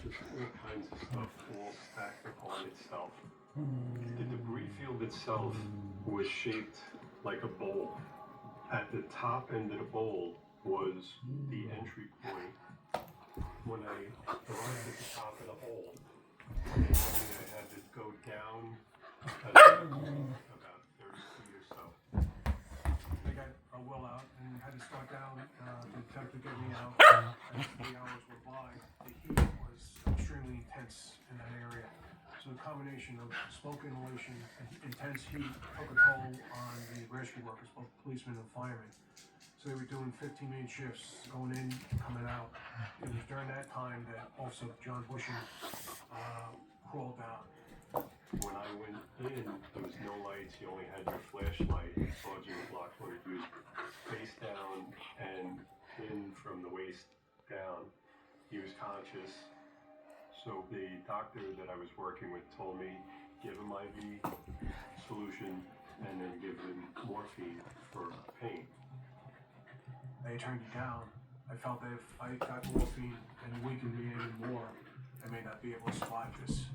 just all kinds of stuff all stacked upon itself. The debris field itself was shaped like a bowl. At the top end of the bowl was the entry point. When I arrived at the top of the hole, they told me I had to go down about 30 feet or so. They got a well out and had to start down to attempt to get me out. As the hours went by, the heat was extremely intense in that area. So the combination of smoke inhalation and intense heat took a toll on the rescue workers, both policemen and firemen. So they were doing 15-minute shifts, going in, coming out. It was during that time that also John Bushing crawled down. When I went in, there was no lights. You only had your flashlight. Sergeant Lockwood was face down and pinned from the waist down. He was conscious. So the doctor that I was working with told me, give him IV solution and then give him morphine for pain. They turned me down. I felt that if I got morphine and weakened me any more, I may not be able to survive this.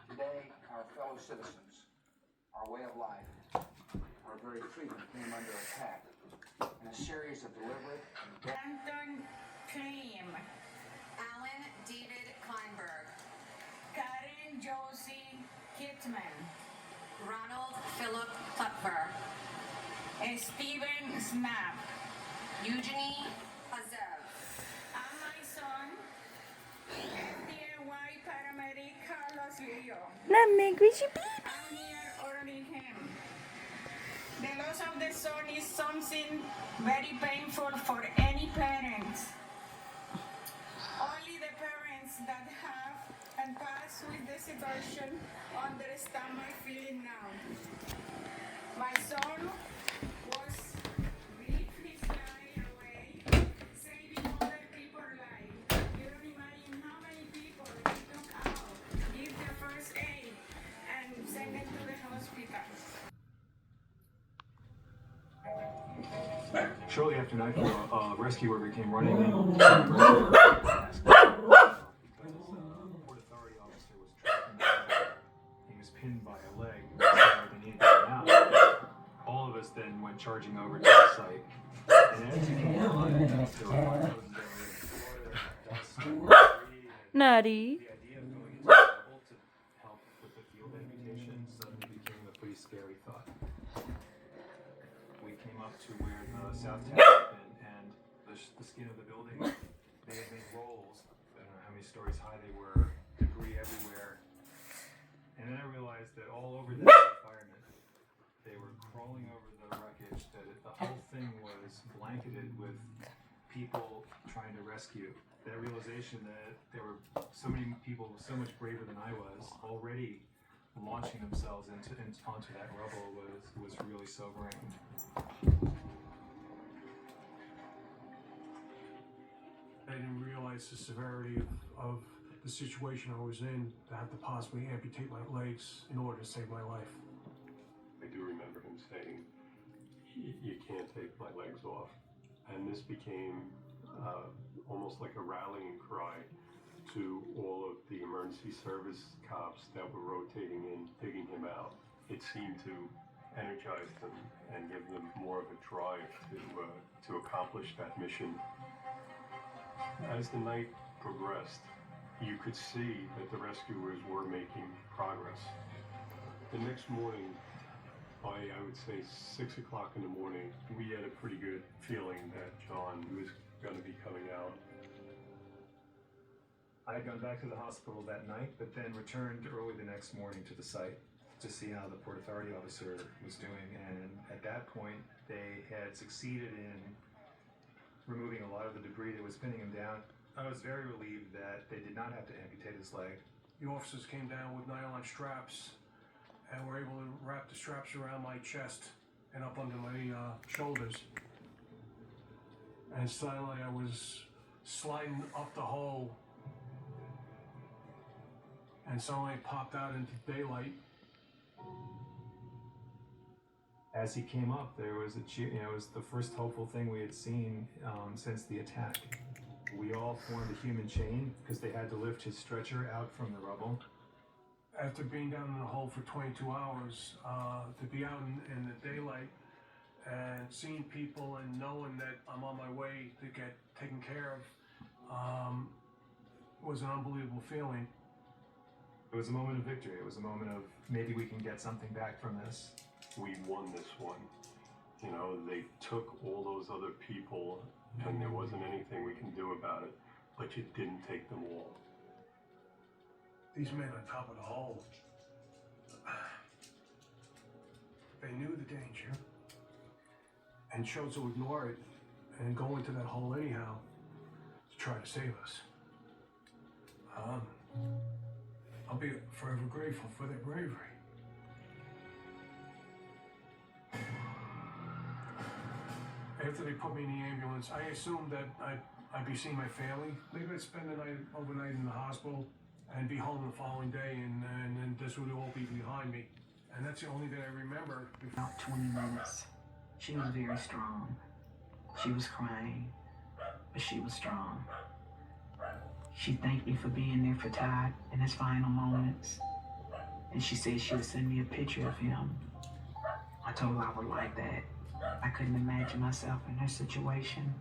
Today, our fellow citizens, our way of life, our very freedom came under attack in a series of deliberate and Anton Klim, Alan David Kleinberg, Karen Josie Kittman, Ronald Philip Putver, Steven Snap, Eugenie Hazev, and my son, DIY paramedic Carlos Leo. Lamig with your I'm here ordering him. The loss of the son is something very painful for any parents. Only the parents that have and pass with the situation understand my feeling now. My son was briefly flying away, saving other people's lives. You don't imagine how many people he took out, give the first aid, and send them to the hospital. Shortly after nightfall, a rescue worker came running in. Port Authority officer was trapped in the water. He was pinned by a leg, so they needed to get him out. All of us then went charging over to the site. And as we came on, there were photos of dust, Nutty. the idea of going into the rubble to help with the field amputation suddenly became a pretty scary thought. We came up to where the south tower had been, and the skin of the building, they had made rolls. I don't know how many stories high they were, debris everywhere. And then I realized that all over the firemen, they were crawling over the wreckage, that the whole thing was blanketed with people trying to rescue. That realization that there were so many people so much braver than I was already launching themselves onto that rubble was really sobering. I didn't realize the severity of the situation I was in to have to possibly amputate my legs in order to save my life. I do remember him saying, you can't take my legs off. And this became almost like a rallying cry to all of the emergency service cops that were rotating in, digging him out. It seemed to energize them and give them more of a drive to accomplish that mission. As the night progressed, you could see that the rescuers were making progress. The next morning, by I would say 6 o'clock in the morning, we had a pretty good feeling that John was going to be coming out. I had gone back to the hospital that night, but then returned early the next morning to the site to see how the Port Authority officer was doing. And at that point, they had succeeded in removing a lot of the debris that was pinning him down. I was very relieved that they did not have to amputate his leg. The officers came down with nylon straps and were able to wrap the straps around my chest and up under my shoulders. And suddenly I was sliding up the hole, and suddenly it popped out into daylight. As he came up, there was a cheer. It was the first hopeful thing we had seen since the attack. We all formed a human chain because they had to lift his stretcher out from the rubble. After being down in the hole for 22 hours, to be out in the daylight and seeing people and knowing that I'm on my way to get taken care of was an unbelievable feeling. It was a moment of victory. It was a moment of maybe we can get something back from this. We won this one. You know, they took all those other people and there wasn't anything we can do about it, but you didn't take them all. These men on top of the hole, they knew the danger and chose to ignore it and go into that hole anyhow to try to save us. I'll be forever grateful for their bravery. After they put me in the ambulance, I assumed that I'd be seeing my family. Maybe I'd spend the night overnight in the hospital and be home the following day, and then this would all be behind me. And that's the only day I remember. About 20 minutes. She was very strong. She was crying, but she was strong. She thanked me for being there for Todd in his final moments. And she said she would send me a picture of him. I told her I would like that. I couldn't imagine myself in her situation.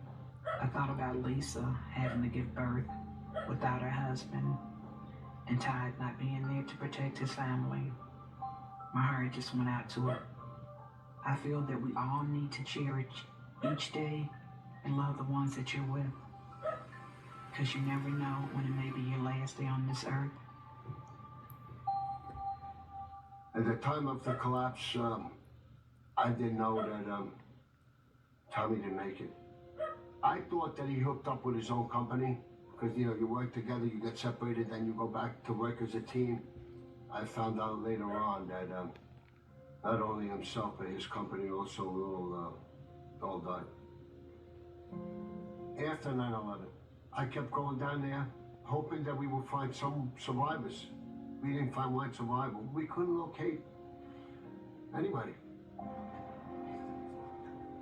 I thought about Lisa having to give birth without her husband and Todd not being there to protect his family. My heart just went out to her. I feel that we all need to cherish each day and love the ones that you're with. Because you never know when it may be your last day on this earth. At the time of the collapse, I didn't know that Tommy didn't make it. I thought that he hooked up with his own company because, you know, you work together, you get separated, then you go back to work as a team. I found out later on that not only himself, but his company also all died. After 9/11, I kept going down there, hoping that we would find some survivors. We didn't find one survivor. We couldn't locate anybody.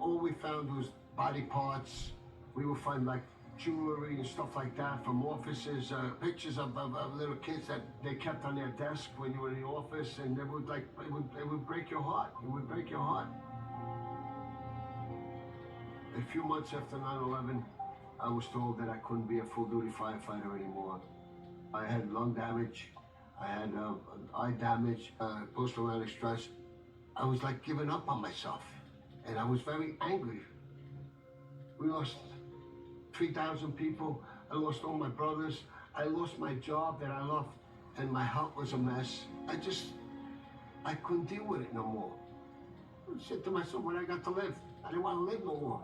All we found was body parts. We would find like jewelry and stuff like that from offices, pictures of little kids that they kept on their desk when you were in the office, and it would break your heart. It would break your heart. A few months after 9/11, I was told that I couldn't be a full-duty firefighter anymore. I had lung damage, I had eye damage, post-traumatic stress. I was like giving up on myself, and I was very angry. We lost 3,000 people. I lost all my brothers. I lost my job that I loved, and my health was a mess. I couldn't deal with it no more. I said to myself, when I got to live, I didn't want to live no more.